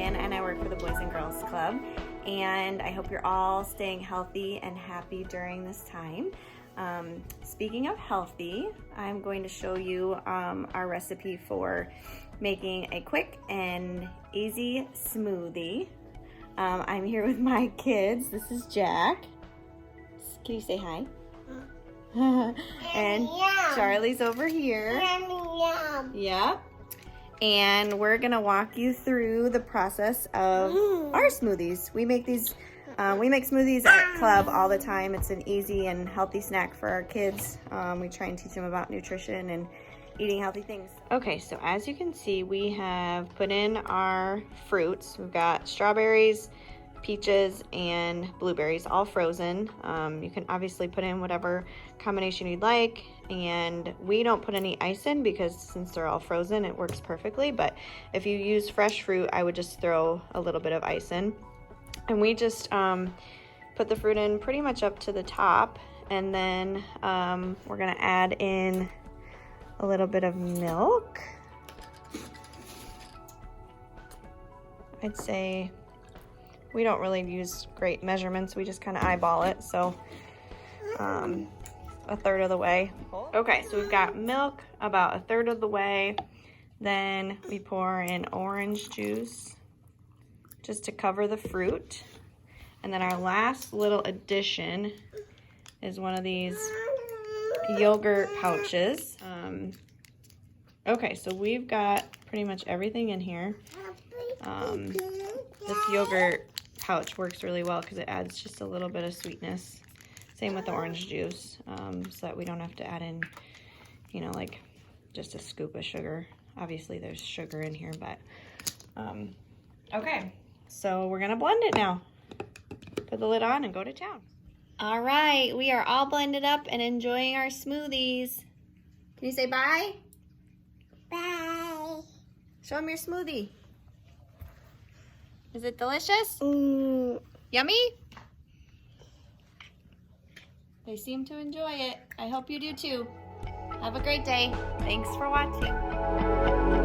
Megan and I work for the Boys and Girls Club, and I hope you're all staying healthy and happy during this time. Speaking of healthy, I'm going to show you our recipe for making a quick and easy smoothie. I'm here with my kids. This is Jack. Can you say hi? And Charlie's over here. Yep. And we're gonna walk you through the process of our smoothies. We make these. We make smoothies at club all the time. It's an easy and healthy snack for our kids. We try and teach them about nutrition and eating healthy things. Okay, so as you can see, we have put in our fruits. We've got strawberries, peaches, and blueberries, all frozen. You can obviously put in whatever combination you'd like, and we don't put any ice in because since they're all frozen, it works perfectly. But if you use fresh fruit, I would just throw a little bit of ice in. And we just put the fruit in pretty much up to the top, and then we're gonna add in a little bit of milk. I'd say we don't really use great measurements, we just kind of eyeball it, so a third of the way. Okay, so we've got milk about a third of the way. Then we pour in orange juice just to cover the fruit. And then our last little addition is one of these yogurt pouches. Okay, so we've got pretty much everything in here. This yogurt pouch works really well because it adds just a little bit of sweetness. Same with the orange juice, so that we don't have to add in, you know, like just a scoop of sugar. Obviously there's sugar in here, but okay. So we're gonna blend it now. Put the lid on and go to town. All right, we are all blended up and enjoying our smoothies. Can you say bye? Bye. Show them your smoothie. Is it delicious? Yummy? They seem to enjoy it. I hope you do too. Have a great day. Thanks for watching.